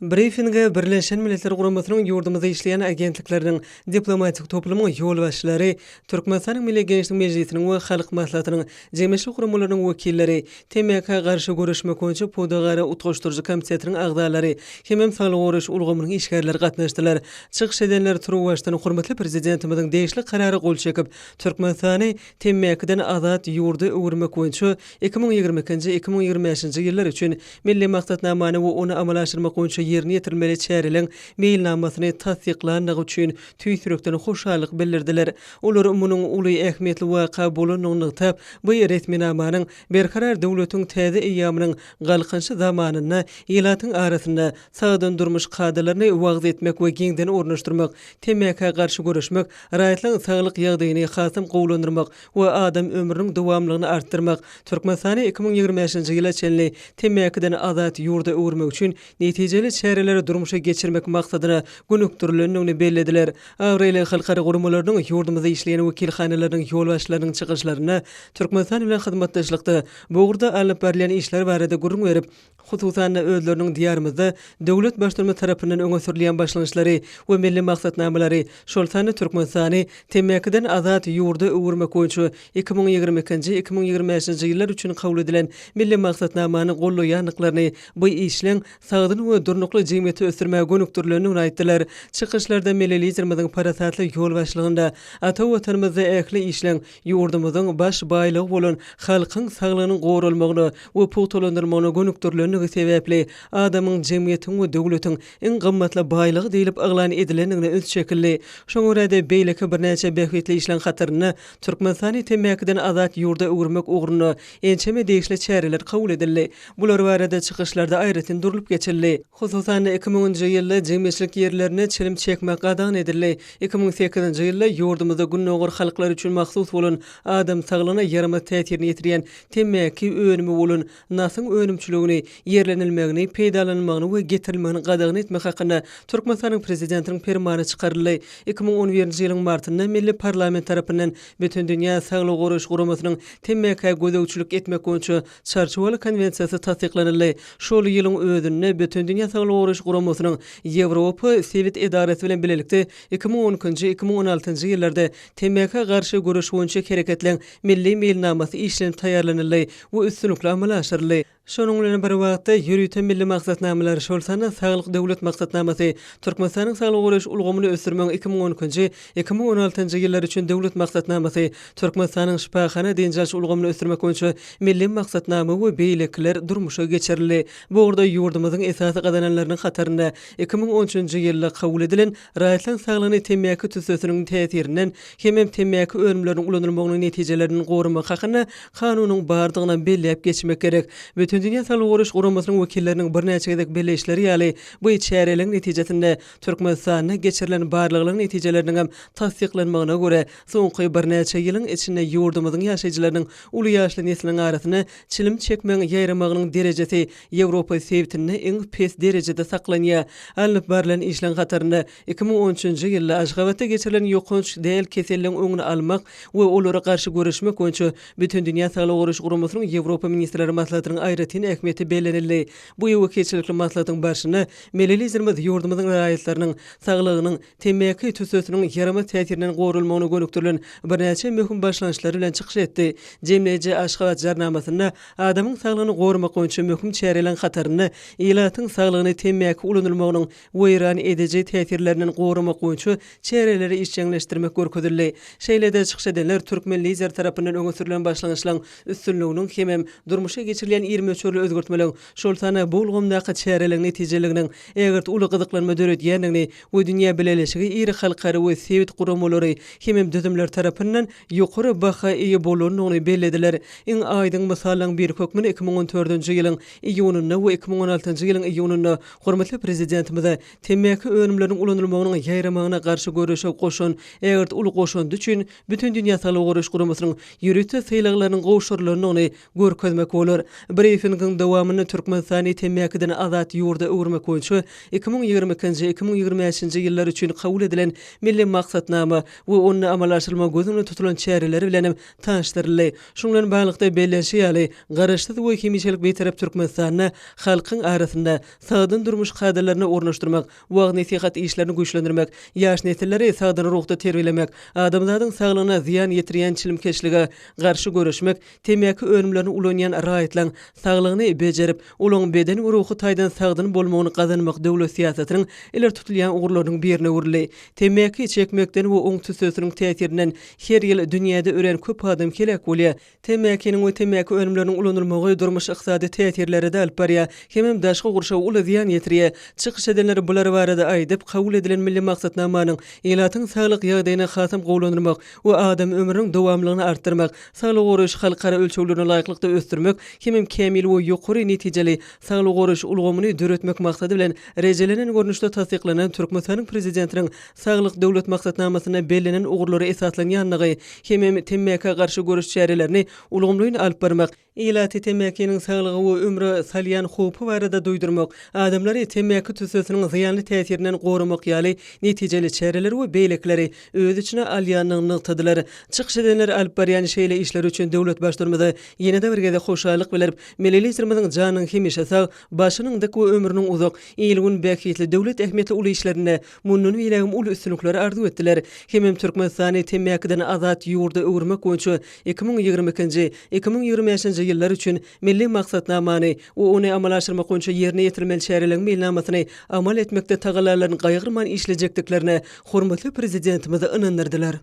Briefinge Birleşen Milletler Guramasynyň ýurdumyzda işleýän agentlikleriniň diplomatik toplumyň ýolbaşçylary, Türkmenistanyň Milli Gençlik Mejlisiniň we Halk Maslahatynyň jemgyýetçilik guramalarynyň wekilleri, TMK garşy görüşmek boýunça Podagara utgaşdyrjy komitetiniň agdalary, hemem saglyk goruş ulgamynyň işgärleri gatnaşdylar. Çykyş edenler Turwaşdan hormatly prezidentimiziň degişli karary gol çekip, Türkmenistany TMKden azat ýurda öwürmek boýunça 2022-2025 ýyllar üçin milli maksatnamany we ony amala aşyrmak boýunça ýerine ýetirmeli çäreleň mailnamasyny tasdiklandygy üçin tüýsürekden hoşallyk bildirdiler. Olar munyň uly ähmiýetli waka bolanyny tap, bu resminamanyň berkarar döwletiň täze eýamynyň galkynçy zamanyna ýylatyň arasynda sagdan durmuş kadrlaryny wagz etmek we giňden ornaşdyrmak, TMK garşy görüşmek, raýatlyň saglyk ýagdaýyny hasym gowlandyrmak we adam ömrüniň dowamlygyny artdyrmak, Türkmenistany 2025-nji ýyla çenli TMK-den azat ýurda öwürmek üçin netijeli çäreleri durmuşa geçirmek maksadyna gönükdirilendigini bellediler. Awrely halkara gurumalarynyň ýurdumyzda işleýän wekilhanalarynyň ýolbaşçylarynyň çykyşlaryna Türkmenistan bilen hyzmatdaşlykda bugurda alyp berilýän işler barada gurrun berip, hususan özleriniň diýarymyzda döwlet başlama tarapyndan öňe sürilýän başlanýşlary we milli maksatnamalary şol sany Türkmenistany TMK-den azat ýurda öwürmek boýunça 2022-2025 ýyllar üçin kabul edilen milli maksatnamany gollaýanlyklaryny bu işleň sagdyn we durnukly jemgyýeti ösürmäge gönükdirilendigini aýtdylar. Çykyşlarda milli liderimiziň parasatly ýolbaşçylygynda ata watanymyzda ähli işleň ýurdumyzyň baş baýlygy bolan halkyň saglygynyň gorulmagyny we pugtalandyrmagyny gönükdirilendigi sebäpli adamyň jemgyýetiň we döwletiň iň gymmatly baýlygy diýilip aglan edilendigine öz şekilli. Şoňa görä beýleki bir näçe behwetli işleň hatyryny Türkmenistany TMK-den azat ýurda öwürmek ugruna ençeme degişli çäreler kabul edildi. Bular barada çykyşlarda aýratyn durulyp geçirildi. Hususan 2010-njy ýylda jemgyýetçilik ýerlerine çelim çekmek gadan edildi. 2008-nji ýylda ýurdumyzda günnäger halklar üçin mahsus bolan adam saglygyna ýarama täsirini ýetirýän TMK önümi bolan nasyň önümçiligini ýerlenilmegini, peýdalanmagyny we getirilmegini gadagan etmek hakyna Türkmenistanyň prezidentiniň fermany çykaryldy. 2011-nji ýylyň martynda milli parlament tarapyndan bütün dünýä saglyk goruş guramasynyň TMK gödäwçilik etmek boýunça çarşawaly konwensiýasy tasdiklanyldy. Şol ýylyň özünde bütün dünýä saglyk goruş guramasynyň Ýewropa Sowet edaresi bilen bilelikde 2010-2016-njy ýyllarda TMK garşy görüş boýunça hereketlen milli mailnamasy işlenip taýýarlanyldy we üstünlikli amala aşyryldy. Şonuň bilen bir wagtda ýürüten milli maksatnamalary şol sany saglyk döwlet maksatnamasy Türkmenistanyň saglyk goruş ulgamyny ösürmek 2012-2016-njy ýyllar üçin döwlet maksatnamasy Türkmenistanyň şifaxana denjaş ulgamyny ösürmek boýunça milli maksatnama we beýlekler durmuşa geçirildi. Bu orada ýurdumyzyň esasy gadananlarynyň hatarynda 2013-njy ýylda kabul edilen raýatlyň saglygyny TMK tüsesiniň täsirinden hemem TMK önümleriniň ulanylmagynyň netijelerini gorumak hakyna kanunyň bardygyna belläp geçmek gerek. Bütün dünýä saglyk goruş guramasynyň wekilleriniň bir näçe gedek belleşleri ýaly bu çäreleň netijesinde Türkmenistanyň geçirilen barlygynyň netijeleriniň hem tasdiklanmagyna görä soňky bir näçe ýylyň içinde ýurdumyzyň ýaşaýjylarynyň uly ýaşly nesliniň arasyna çilim çekmeň ýaýramagynyň derejesi Ýewropa Sowetinde iň pes derejede saklanýar. Alyp barilen işleň hatarynda 2013-njy ýylda Aşgabatda geçirilen ýokunç däl keselleriň öňüni almak we olara garşy görüşmek boýunça bütün dünýä saglyk goruş guramasynyň Ýewropa ministrleri maslahatynyň aýratyn devletin ähmiyeti bellenildi. Bu ýewkeçilikli maslahatyň başyny melelizmimiz ýurdumyzyň raýatlarynyň saglygynyň temmäki tüsüsiniň yarama täsirinden gorulmagyny gönükdirilen birnäçe möhüm başlanýşlary bilen çykyş etdi. Jemleýe Aşgabat jarnamasyna adamyň saglygyny gorumak boýunça möhüm çärelen hataryny, ýylatyň saglygyny temmäki ulanylmagynyň weýran ediji täsirlerinden gorumak boýunça çäreleri işçiňleşdirmek görkezildi. Şeýlede çykyş edenler Türkmenlizer tarapyndan öňe sürülen başlanýyşlaryň üstünliginiň hem durmuşa geçirilen 23 ýylly özgörtmeleň şol sana bolgumdaky çäreleň netijeliginiň egirt uly gyzyklanma döredýändigini we dünýä bilelişigi iri halkary we sewit guramalary hem düzümler tarapyndan ýokary baha eýe bolanyny bellediler. Iň aýdyň mysalyň bir hökmüni 2014-nji ýylyň iýunyna we 2016-njy ýylyň iýunyna hormatly prezidentimiz temmäki önümleriň ulanylmagynyň ýaýramagyna garşy görüşe goşan egirt uly goşandy üçin bütün dünýä Sağlyk Goruş Guramasynyň ýürütde syýlaklarynyň gowşurlaryny görkezmek bolar. Briefingiň dowamyny Türkmenistany temmäkiden azat ýurda öwürmek boýunça 2022-2025-nji ýyllar üçin kabul edilen milli maksatnama we onu amal aşyrma gözüne tutulan çäreleri bilen tanışdyryldy. Şoň bilen baglyqda bellenşi ýaly garaşsyz we hemiçelik beýtarap Türkmenistanyny halkyň arasynda sagdyn durmuş kadrlaryny ornaşdyrmak, wagt nesihat işlerini güýçlendirmek, ýaş nesilleri sagdyn ruhda terbiýelemek, adamlaryň saglygyna ziýan ýetirýän çilimkeşlige garşy görüşmek, temmäki önümlerini ulanýan raýatlaň saglygyny bejerip, olaň beden we ruhy taýdan sagdyn bolmagyny gazanmak döwlet siýasatynyň iler tutulýan ugurlarynyň birine urildi. Temmäki çekmekden we oň tüsüsiniň täsirinden her ýyl dünýäde ören köp adam kelek bolýar. Temmäkiniň we temmäki önümleriniň ulanylmagy durmuş ykdysady täsirleri de alyp barýar. Hemem daşky gurşa uly ziýan ýetirýär. Çykyş edenler bular barada aýdyp kabul edilen milli maksatnamanyň ýylatyň saglyk ýagdaýyna hasam gowlanyrmak we adam ömrüniň dowamlygyny artdyrmak, Sağlyk Goruş halkara ölçeglerine laýyklykda ösdürmek, hemem kämil we ýokary netijeli Sağlyk Goruş ulgamyny döretmek maksady bilen rejelenen görnüşde tasdiklanan Türkmenistanyň prezidentiniň saglyk döwlet maksatnamasyna bellenen ugurlary esaslanýanlygy, hemem temmäki garşy görüş çärelerini ulgamlygyny alyp barmak, ýylaty temmäkiniň saglygy we ömrü salýan howpy barada duýdurmak, adamlary temmäki tüsüsiniň ziýanly täsirinden gorumak ýaly netijeli çäreleri we beýlekleri öz içine alýanyny nykdylar. Çykyş edenler alyp barýan şeýle işler üçin döwlet başlarymyzy ýene-de bir gede hoşallyk bilip, melelizmimiziň janynyň hemişe sag, başynyň dik we ömrüniň uzak, ýylgyn bäkitli döwlet ähmiýetli uly işlerine munun ýelegim uly üstünlikleri arzu etdiler. Hemem Türkmenistany temmäkiden azat ýurda öwürmek boýunça 2022-nji 2025-nji ýyllar üçin milli maksatnamany we onu amal aşyrmak boýunça ýerine ýetirilmeli çäreleň meýilnamasyny amal etmekde tagalarlaryň gaýgyrman işlejekdiklerine hormatly prezidentimiz ynandyrdylar.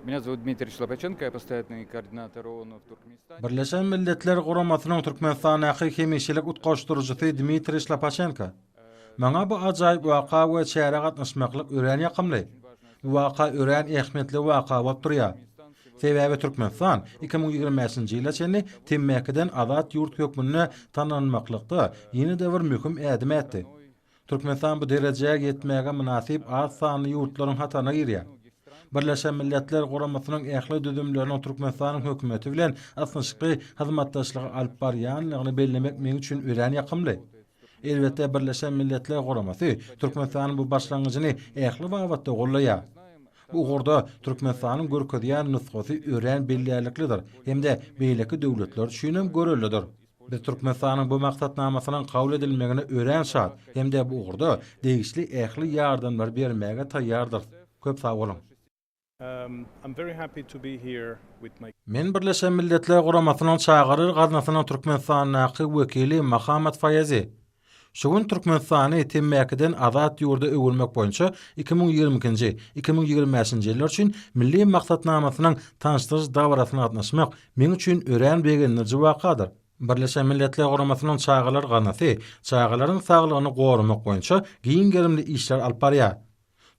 Меня зовут Дмитрий Шлопаченко, я постоянный координатор ООН в Туркменистане. Birleşen Milletler Guramasynyň Türkmenistanyň hemişelik utgaşdyrjysy Dmitri Шлопаченко. Maňa bu ajaýyp waka we çäre gatnaşmaklyk ören ýakymly. Waka ören ähmiýetli waka bolup durýar. Sebäbi Türkmenistan 2025-nji ýyla çenli temmäkiden azat ýurt hökmüne tananmaklykda ýene-de bir möhüm ädim etdi. Türkmenistan bu derejäge ýetmäge münasip az sanly ýurtlaryň hatarına girýär. Birleşen Milletler Guramasynyň ähli düzümleriniň Türkmenistanyň hökümeti bilen asynçly hyzmatdaşlygy alyp barýanlygyny bellemek men üçin ören ýakymly. Elbetde Birleşen Milletler Guramasy Türkmenistanyň bu başlangyjyny ähli wagtda gollaýar. Bu ugurda Türkmenistanyň görkezýän nusgasy ören belliliklidir, hemde beýleki döwletler üçin hem görelidir. Biz Türkmenistanyň bu maksatnamasynyň kabul edilmegine ören şat, hemde bu ugurda degişli ähli ýardamlar bermäge taýýardyr. Köp sag bolun. I'm very happy to be here with my Men Birleşen Milletler Guramasynyň çağırır gaznasynyň Türkmenistanyň wekili Mahamat Fayazi. Şoň Türkmenistany temmäkiden azat ýurda öwürmek boýunça 2022-nji 2025-nji ýyllar üçin milli maksatnamasynyň tanışdyrjy dawrasyna gatnaşmak men üçin ören begenlerji wakadyr. Birleşen Milletler Guramasynyň çağırlar gaznasy çağırlaryň saglygyny gorumak boýunça giň gerimli işler alyp barýar.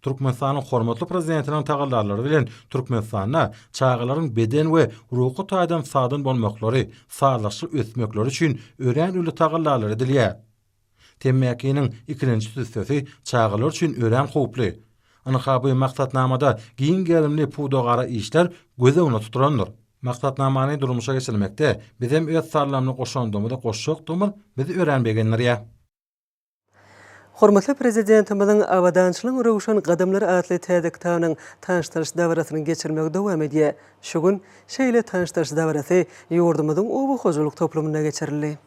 Türkmenistanyň hormatly prezidentiniň tagallarlary bilen Türkmenistanyna çağılaryň beden we ruhy taýdan sagdyn bolmaklary, sağlykly ösmekleri üçin ören uly tagallarlary edilýär. Temmäkiniň ikinji tüsüsi çağılar üçin ören howply. Anyha bu maksatnamada giň gerimli pudogara işler göze ona tutulandyr. Maksatnamany durmuşa geçirmekde bizim öz sarlamly goşandymyzda goşşokdymyr, bizi örenbegenler. Hormatly prezidentimiziň awadançylyň röwşan gadamlary atly tädiktagynyň tanışdyrjy dawrasyny geçirmek dowam edýär. Şu gün şeýle tanışdyrjy dawrasy ýurdumyzyň obu hojuluk toplumyna geçirildi.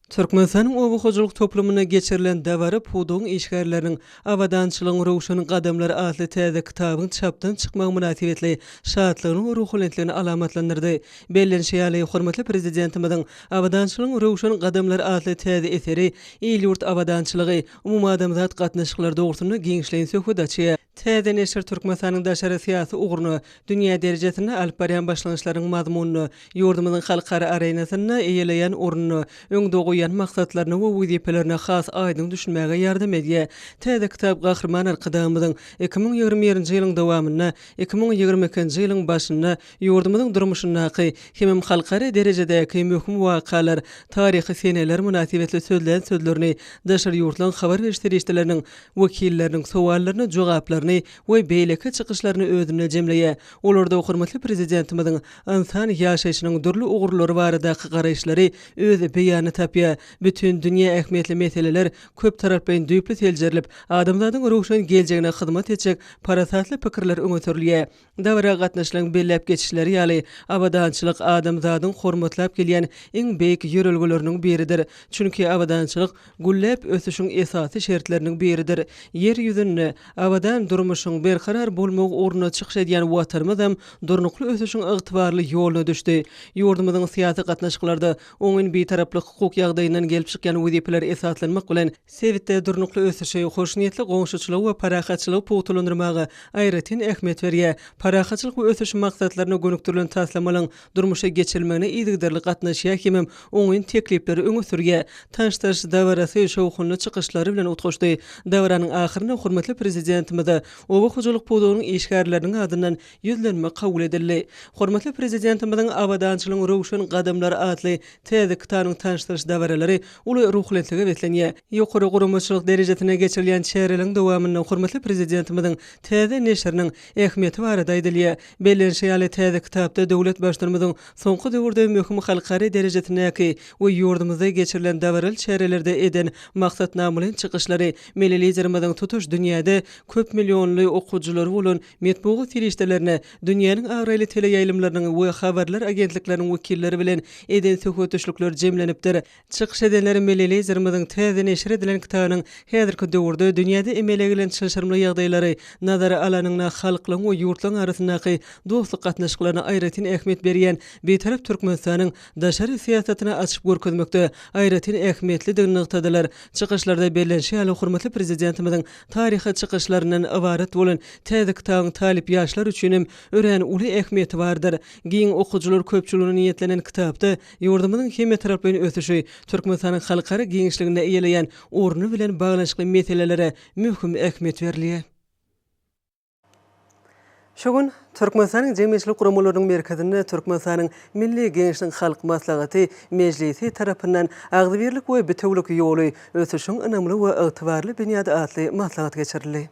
Türkmenistanyň obuhujuluk toplumuna geçirilen däweri puduň işgärleriniň awadançylygyň rowşan gadamlary adly täze kitabyň çapdan çykmagy münasibetli şadlygyny we ruhulentligini alamatlandyrdy. Bellenşeýäli hormatly prezidentimiziň awadançylygyň rowşan gadamlary adly täze eseri il-ýurt awadançylygy umumy adamzat gatnaşyklary dogrusyna giňişleýän söhbet açýar. Täze neşir Türkmenistanyň daşary syýasy ugruna, dünýä derejesinde alyp barýan başlanýyşlaryň mazmunyny, ýurdumyzyň halkara arenasyna eýeleýän ornuny, öňde goýan maksatlaryny we wezipelerini has aýdyň düşünmäge ýardam edýär. Täze kitap gahrman arkadamyzyň 2021-nji ýylyň dowamyna, 2022-nji ýylyň başyna ýurdumyzyň durmuşyny hem halkara derejedäki möhüm wakalar, taryhy seneler münasibetli sözlän sözlerini, daşary ýurtlaryň habar berişdirýärleriniň wekilleriniň sowallaryna jogaplaryny we beýleki çykyşlaryny özüne jemleýär. Olarda hormatly prezidentimiziň insan ýaşaýyşynyň durly ugurlary baradaky garaýşlary öz beýany tapýar. Bütün dünýä ähmiýetli meseleler köp tarapdan düýpli teljerilip, adamlaryň rowşan geljegine hyzmat etjek parasatly pikirler öňe sürilýär. Dawra gatnaşylan belläp geçişleri ýaly awadançylyk adamzadyň hormatlap gelýän iň beýik ýörelgeleriniň biridir. Çünki awadançylyk gullap ösüşiň esasy şertleriniň biridir. Yer ýüzünde awadan durmuşyň berkarar bolmagy ornuna çykyş edýän watanymyzam durnukly ösüşiň ygtybarly ýoluna düşdi. Ýurdumyzyň syýasy gatnaşyklarda oňun beýtaraplyk hukuk ýagdaýyndan gelip çykýan wezipeler esaslanmak bilen sebitde durnukly ösüşi, hoşniyetli goňşuçylyk we parahatçylyk puwtulandyrmagy aýratyn ähmiýet berýär. Parahatçylyk we ösüş maksatlaryna gönükdirilen taslamalaryň durmuşa geçirilmegine ýygdarly gatnaşýar hem oňun teklipleri öňe sürýär. Tanştaş dawarasy şowhunly çykyşlary bilen utgaşdy. Dawaranyň ahyryna hormatly prezidentimiz obuhujuluk pudugynyň işgärleriniň adyndan ýüzlenme kabul edildi. Hormatly prezidentimiziň awadançylygyň rowşan gadamlary adly täze kitabynyň tanşdyryş dawaralary uly ruhlentligi betlenýär. Ýokary guramaçylyk derejesine geçirilýän çäreliň dowamyny hormatly prezidentimiziň täze neşriniň ähmiýeti barada aýdylýar. Bellenşeýäli täze kitapda döwlet başlarymyzyň soňky döwürde möhüm halkary derejesindäki we ýurdumyzda geçirilen dawaral çärelerde eden maksatnamalyň çykyşlary millilijerimiziň tutuş dünýäde köp millionly okujylary bolan metbuat telişdelerine, dünýäniň agryly teleýaýlymlarynyň we habarlar agentlikleriniň wekilleri bilen eden söhbetleşikler jemlenipdir. Çykyş edenler millilijerimiziň täze neşir edilen kitabynyň häzirki döwürde dünýäde emele gelen şaşyrmly ýagdaýlary nazara alanyna halklaryň we ýurtlaryň arasyndaky dostluk gatnaşyklaryna aýratyn ähmiýet berýän beýtarap Türkmenistanyň daşary syýasatyna açyp görkezmekde aýratyn ähmiýetli nyktadylar. Çykyşlarda bellenşeýäli hormatly prezidentimiziň taryhy çykyşlaryndan ibaret bolan täze kitabyň talip ýaşlar üçin ören uly ähmiýeti bardyr. Giň okujylar köpçülüğüne niýetlenen kitapda ýurdumyzyň hem tarapdan ösüşi, Türkmenistanyň halkara giňişligine eýeleýän ornu bilen baglanşykly meselelere möhüm ähmiýet berilýär. Şogun Türkmenistanyň jemgyýetçilik guramalarynyň merkezinde Türkmenistanyň Milli Geňişlik Halk Maslahaty Mejlisi tarapyndan agzybirlik we bütewlik ýoly ösüşiň önemli we ygtybarly binýady adly maslahat geçirildi.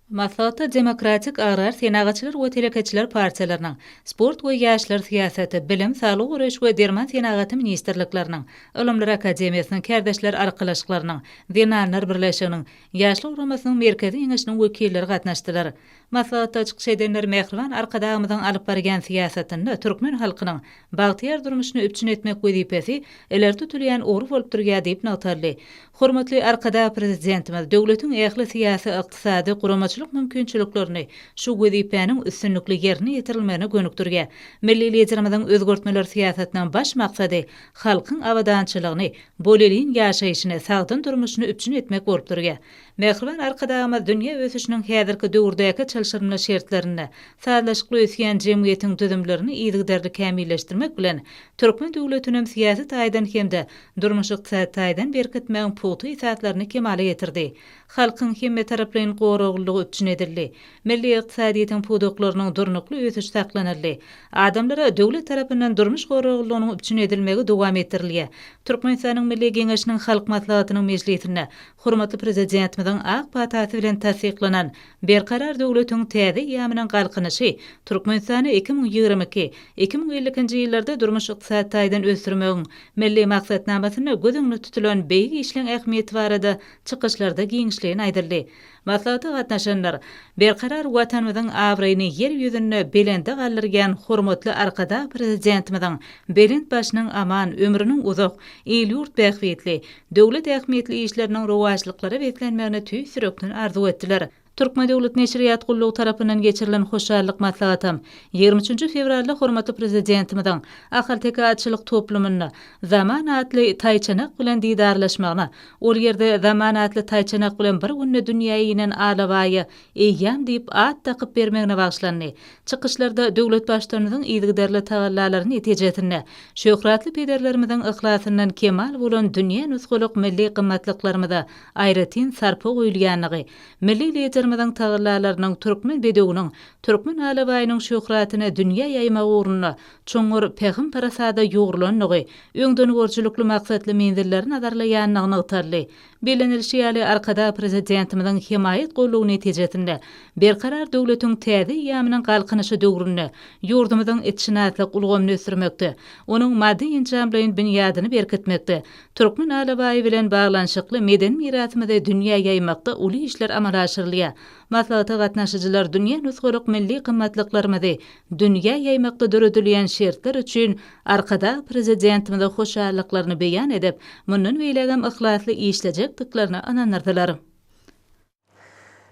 Maslahatda demokratik agrar senagaçylar we telekeçiler partiýalarynyň, sport we ýaşlar syýasaty, bilim, saglyk guraş we derman senagaty ministrlikläriniň, Ölemler Akademiýasynyň kärdeşler arkalaşyklarynyň, Zinalar birleşiginiň, ýaşlar guramasynyň merkezi ýeňişiniň wekilleri gatnaşdylar. Maslahatda çykyş edenler Mehriban arkadamyzyň alyp barýan syýasatyny türkmen halkynyň bagtyar durmuşyny üpçün etmek wezipesi eler tutulýan ogry bolup durýar diýip noktarly. Hormatly arkada prezidentimiz döwletiň ähli syýasy, ykdysady, guramaçylyk mümkinçiliklerini şu wezipeniň üstünlikli ýerine ýetirilmegine gönükdirýär. Milli liderimiziň özgörtmeler syýasatynyň baş maksady halkyň awadançylygyny, bolelin ýaşaýyşyny, sagdyn durmuşyny üpçün etmek bolup durýar. Mehriban arkadamyz dünýä ösüşiniň häzirki döwürdäki çalşyrma şertlerini, sadlaşykly ösýän jemgyýetiň düzümlerini ýygdarly kämilleşdirmek bilen türkmen döwletiniň syýasy taýdan hemde durmuş ykdysady taýdan berkitmegiň puty ýetlaryny kemale ýetirdi. Halkyň hemme taraplaryň goraglygy üçin edildi. Milli ykdysadyýetiň puduklarynyň durnukly ösüş saklanyldy. Adamlara döwlet tarapyndan durmuş goraglygynyň üçin edilmegi dowam ettirilýär. Türkmenistanyň Milli Geňişiniň Halk Maslahatynyň mejlisinde hormatly prezidentimiziň ak patasy bilen tasdiklanan berkarar döwletiň täze ýamynyň galkynyşy Türkmenistany 2022-2050-nji ýyllarda durmuş ykdysady taýdan ösdürmegiň milli maksatnamasyny gözüňde tutulan beýik işleň ähmiýeti barada çykyşlarda giňişleýän aýdyldy. Maslahaty gatnaşanlar berkarar watanymyzyň awraýyny yer ýüzünde belende galdyrgan hormatly arkada prezidentimizin belend başynyň aman ömrüniň uzak, ýurt bähwetli, döwlet ähmiýetli işleriniň rowaçlyklary beklenmegine tüý sürekden arzu etdiler. Türkmen Döwlet Neşriyat Gullugy tarapyndan geçirilen hoşallyk maslahatam 23 fevralda hormatly prezidentimiň ahal-teka atçylyk toplumyny zamanatly taýçanak bilen didarlaşmagyna, ol ýerde zamanatly taýçanak bilen bir günne dünýäýinden alawaýy eýýam diýip at takyp bermegine bagşlandy. Çykyşlarda döwlet başlarymyzyň ýygyderli tagallalaryny ýetejetine, şöhratly pederlerimiziň ihlasyndan kemal bolan dünýä nusgulyk milli gymmatlyklarymy aýratyn sarpa goýulýanlygy, milli liderimiziň tagallalarynyň türkmen bedeginiň, türkmen alawaýynyň şöhratyny dünýä ýaýma uğruna çoňur pehim parasada ýoğrulanlygy, öňden görçülükli maksatly menzillerini nazarlaýanlygyny ýytarly. Bilinilşi arkada prezidentimiziň himayet gollugyny netijetinde berkarar döwletiň täze ýamynyň galkynyşy döwründe ýurdumyzyň etçinatlyk ulgamyny ösürmekde, onuň maddi injamlaryň büniýadyny berkitmekde, türkmen alawaýy bilen baglanşykly meden mirasymyzy dünýä ýaýmakda uly işler amala aşyrylýar. Maslahata gatnaşyjylar dünýä nusgulyk milli gymmatlyklarymy dünýä ýaýmakda döredilýän şertler üçin arkada prezidentimize hoşallyklaryny beýan edip, mundan beýlegem ihlasly işlejekdiklaryny ananardylar.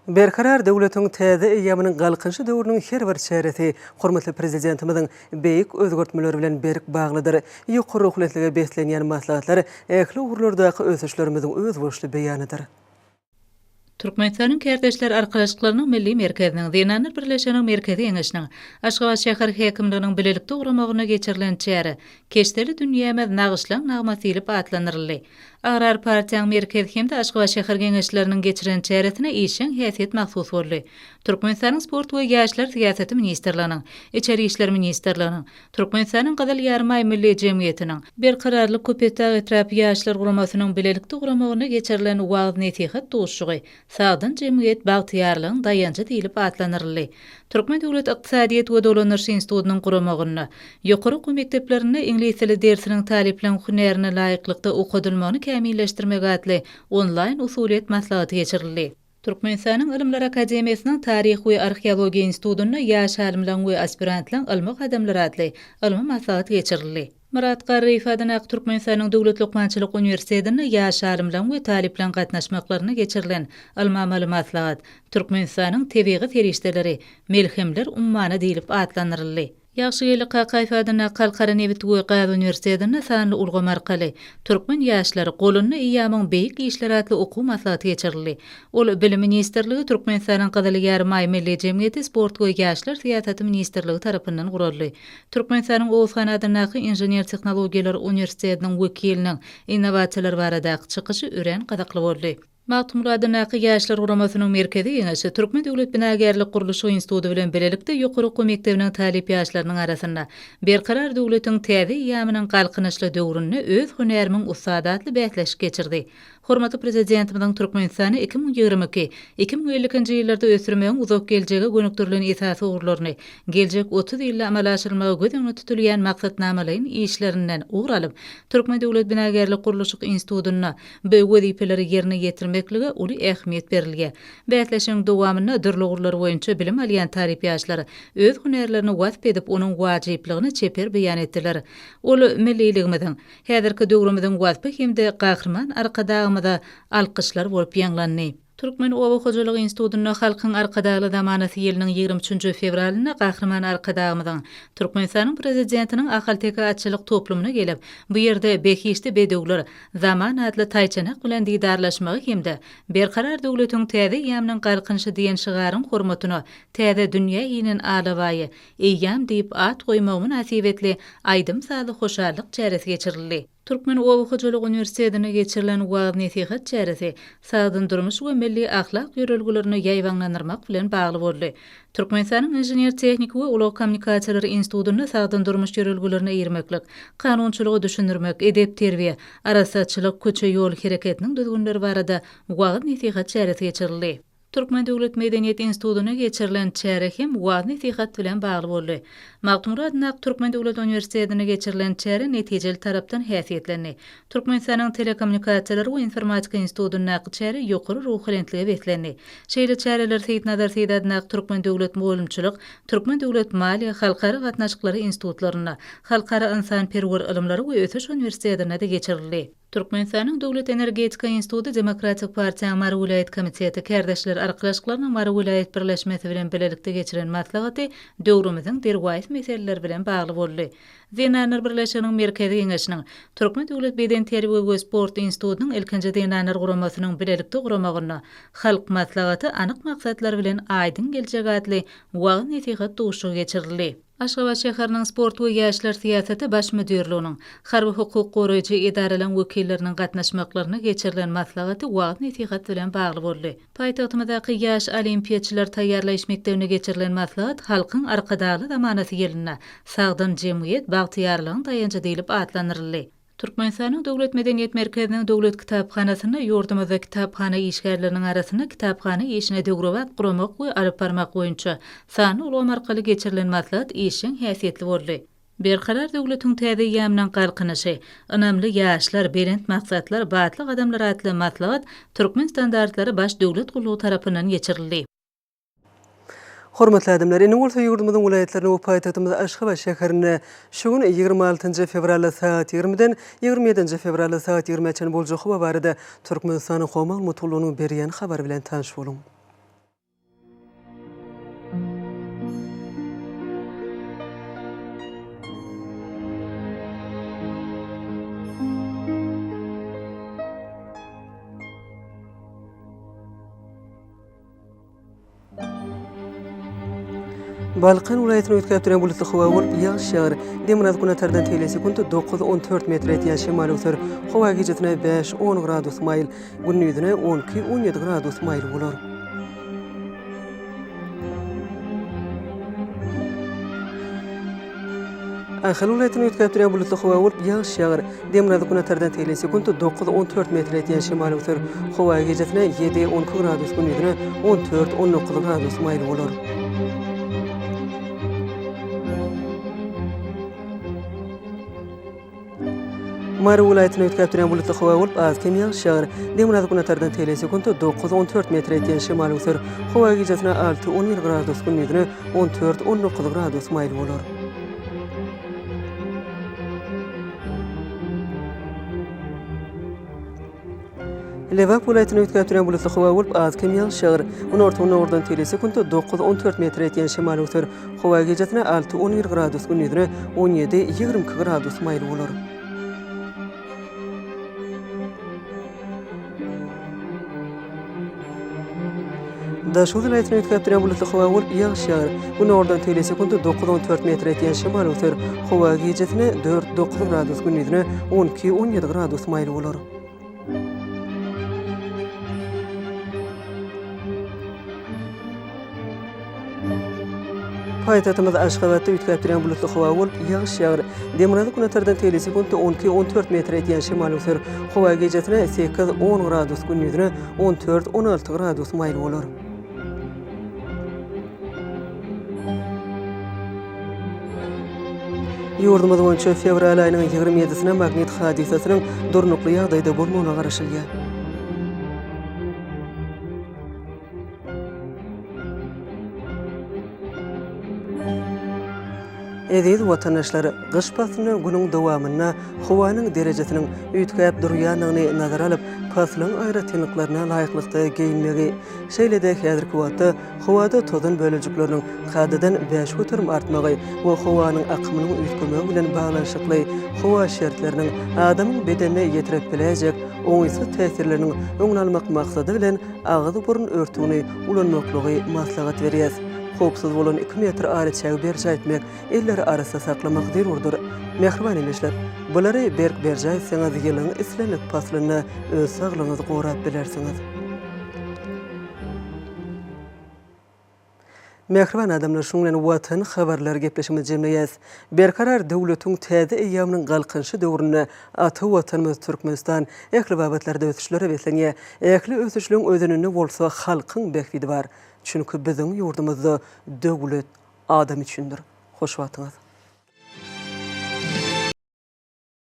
Berkarar döwletiň täze eýamynyň galkynşy döwrüniň her bir şereti hormatly prezidentimiziň beýik özgertmeleri bilen berik baglydyr. Ýokary ruhletlige beslenýän maslahatlar ähli ugurlardaky ösüşlerimiziň öz bolşly beýanydyr. Türkmenistanyň Kerdeşler Arkadaşlyklarynyň milli merkeziniň Dynanyr birleşeniň merkezi eňeşiniň Aşgabat şäher häkimliginiň bilelikde uramagyna geçirilen çäri keşdeli dünýämiz nagyşlan nagmasy ilip atlanyrly. Agrar partiýaň merkez hemde Aşgabat şäher geňeşleriniň geçiren çäretine işin häsiýet mahsus boldy. Türkmenistanyň sport we ýaşlar siýasety ministrliginiň, içeri işler ministrliginiň, Türkmenistanyň Gyzyl Ýarmaý milli jemgyýetiniň berkararlyk köpetag etrapy ýaşlar guramasynyň bilelikde uramagyna geçirilen wagt nesihat duşugy Sağdan jemgyýet bagtyarlygyň daýanjy diýilip atlanyrly. Türkmen Döwlet Ykdysadyýet we Dolanýaş institutynyň guramagyna, ýokary mekdeplerinde ingliz tili dersiniň taliplen hünerini laýyklykda okudylmagyny kämilleşdirmek atly onlaýn usuliýet maslahaty geçirildi. Türkmenistanyň Ilimler Akademiýasynyň Taryh we Arheologiýa institutyna ýaş alimler we aspirantlar ilmi adamlar atly ilmi maslahat geçirildi. Murat Garry ifadany Türkmenistanyň Döwlet Lokmançylyk Uniwersitetinde ýaş alimler we talipler gatnaşmaklaryna geçirilen ilmi maslahat Türkmenistanyň tebigy ferişdeleri, melhemler ummana diýilip atlanyrly. Ýagşylyk kayfadana Kalkara Nebit we Gazi Uniwersitetinde sanly ulgam arkaly türkmen ýaşlary goluny ýamyň beýik işler atly okuw maslahaty geçirildi. Ol Bilim Ministrligi Türkmenistanyň Gyzyl Ýarmaý milli jemgyýeti sport we ýaşlar siýasaty ministrligi tarapyndan guruldy. Türkmenistanyň Owsan adynaky Inженер Tehnologiýalar Uniwersitetiniň wekiliniň innowasiýalar baradaky çykyşy ören gadakly boldy. Magtumur adynaky ýaşlar guramasynyň merkezi eňeşi Türkmen Döwlet Binagerlik Guruluşy Instituty bilen bilelikde ýokary mektebiniň talip ýaşlarynyň arasynda berkarar döwletiň täze ýamynyň galkynyşly döwrüni öz hünerimiň usadatly bähleşik geçirdi. Hormatly prezidentimiň Türkmenistany 2022-2050-nji ýyllarda ösürmegiň uzak geljege gönükdirilen esasy ugurlaryny geljek 30 ýylda amala aşyrylmagy gözüňde tutulýan maksatnamalaryň işlerinden uguralyp Türkmen Döwlet Binagerlik Guruluşy Institutyna bu wezipeleri ýerine ýetirmekligi uly ähmiýet berilýär. Bähleşiň dowamyna dürli ugurlar boýunça bilim alýan tarip ýaşlary öz hünerlerini wasp edip onuň wajyplygyny çeper beýan etdiler. Ol milliligimiziň häzirki döwrümizin wasp hemde gahrman arkada da alqışlar bolup ýanglandy. Türkmen Owa Hojalygy Institutynyň halkyň arkadagy zamanasy ýylynyň 23 fevralyna gahrman arkadagymyzyň Türkmenistanyň prezidentiniň ahal-teka atçylyk toplumuna gelip, bu ýerde behişli bedegler zaman adly taýçanak bilen didarlaşmagy hemde berkarar döwletiň täze ýamynyň galkynyşy diýen şygaryň hormatyna täze dünýä ýynyň alawaýy eýýam diýip at goýmagy nasibetli aýdym sady hoşallyk çäresi geçirildi. Türkmen Owa Hojalyk Uniwersitetine geçirilen wagt nesihat çäresi sağdan durmuş we milli ahlak ýörelgilerini ýaýwanlanyrmak bilen bagly boldy. Türkmenistanyň Inженер Tehnik we Ulaq Kommunikasiýalar Institutyny sağdan durmuş ýörelgilerini ýermeklik, kanunçylygy düşündirmek, edep terbiýe, arasaçylyk, köçe ýol hereketiniň düzgünleri barada wagt nesihat çäresi geçirildi. Türkmen Döwlet Medeniyet Institutyna geçirilen çäre hem wagtny tihat bilen bagly boldy. Magtumur adnak Türkmen Döwlet Üniversitetine geçirilen çäre netijeli tarapdan häsiýetlendi. Türkmenistanyň Telekommunikasiýalar we Informatika Institutyna çäre ýokary ruhlentligi beklendi. Şeýle çäreler Seyit Nazar Seyit adnak Türkmen Döwlet Moğolumçylyk, Türkmen Döwlet Maliýe Halkara gatnaşyklary institutlaryna, Halkara insan-perwer ilmleri we ötüş universitetlerine de geçirildi. Türkmenistanyň Döwlet Energetika Instituty Demokratik Partiýa Mary Vilayet Komiteti kärdeşler arkalaşyklarynyň Mary Vilayet birleşmesi bilen bilelikde geçiren maslahaty döwrümizin derwäs meseleleri bilen bagly boldy. Zenaner birleşiginiň merkezi geňeşiniň Türkmen Döwlet Beden Terbiýe we Sport Institutynyň ilkinji Zenaner guramasynyň bilelikde guramagyna halk maslahaty anyk maksatlar bilen aýdyn geljek adly wagty netihat duşugy geçirildi. Aşgabat şäheriniň sport we ýaşlar siýasety baş müdirliginiň harby hukuk goraýjy idaralaryň wekilleriniň gatnaşmaklaryna geçirilen maslahaty wagty netihat bilen bagly boldy. Paýtagtymyzdaky ýaş olimpiýaçylar taýýarlaýyş mektebine geçirilen maslahat halkyň arkadaly zamanasy ýerine sagdyn jemgyýet bagtyýarlygyň taýanjy diýilip atlanyrly. Türkmenistanyň Döwlet Medeniyet Merkeziniň Döwlet Kitapxanasyna ýurdumyzda kitapxana işgärleriniň arasynda kitapxana işine döwrewat guramak we alyp barmak boýunça sany ulgam arkaly geçirilen maslahat işiň häsiýetli boldy. Berkarar döwletiň täze ýamynyň galkynyşy, önämli ýaşlar, berent maksatlar, batlyk adamlar atly maslahat türkmen standartlary baş döwlet gullugy tarapyndan geçirildi. Hormatly adamlar, ene bolsa ýurdumyzyň vilayetlerine we paýtagtymyz Aşgabat şäherine şugun 26 fevral saat 20-den 27 fevral saat 20-çe boljak we barada Türkmenistanyň Homal Mutlugynyň berýän habar bilen tanış boluň. Balkan vilayetine ötkäp duran bulutly hawa ýağış ýagar. Demirad gunatardan telesekunt 9-14 metr etýän şemal öter. Hawa gecetine 5-10 gradus mayl, gündüzine 12-17 gradus mayl bolar. Ahal vilayetine ötkäp duran bulutly hawa ýağış ýagar. Demirad gunatardan telesekunt 9-14 metr etýän şemal öter. Hawa gecetine 7-12 gradus, gündüzine 14-19 gradus mayl bolar. Mary vilayetine ötkäp duran bulutly hawa bolup azkem ýağış ýagar. Demirad gunatardan telesekunt 9-14 metr etýän şemal öter. Hawa gecesine 6-11 gradus, gündüzine 14-19 gradus mayl bolar. Lewap vilayetine ötkäp duran bulutly hawa bolup azkem ýağış ýagar. Ortadan telesekunt 9-14 metr etýän şemal öter. Hawa gecesine 6-11 gradus, gündüzine 17-22 gradus mayl bolar. Daşul vilayetine ötkäp duran bulutly hawa bolup ýağış ýagar. Ortadan telesekunt 9-14 metr etýän şemal öter. Hawa gecesine 4-9 gradus, gündüzine 12-17 gradus mayl bolar. Paýtagtymyz Aşgabatda ötkäp duran bulutly hawa bolup ýağış ýagar. Demirad gunatardan telesekunt 12-14 metr etýän şemal öter. Hawa gecesine 8-10 gradus, gündüzine 14-16 gradus mayl bolar. Ýurdumyz boýunça fevral aýynyň 27-sine magnit hadisasynyň durnukly ýagdaýda bolmagyna garaşylýar. Eziz watandaşlar, gyş pasyny günüň dowamyna howanyň derejesiniň üýtgäp durýanyny nazara alyp, paslyň aýratynlyklaryna laýyklykda geyinmegi, şeýle-de häzirki wagtda howada tozan bölejikleriniň hadadan 5 götürüm artmagy we howanyň akymynyň üýtgemi bilen baglanşykly howa şertleriniň adamyň bedenine ýetirip biläjek oňysy täsirleriniň öňüne almak maksady bilen agyzy burun örtügini ulanmaklygy maslahat berýär. Hopsuz bolan 2 metr araçagy berja etmek, eller arasynda saklamak zerurdur. Mehriban elçiler, bulary berja etseňiz ýylyň islenip paslyny öz saglygyňyzy gorap bilersiňiz. Mehriban adamlar şuňlan watan habarlar gepleşimi jemleýäs. Berkarar döwletiň täze eýamynyň galkynşy döwrüne ata watanymyz Türkmenistan ähli babatlarda ötüşlere beslenýär. Ähli ötüşlüň özünini bolsa halkyň bekbidi bar. Çünki biziň ýurdumyzda döwlet adam üçindir. Hoş wagtyňyz.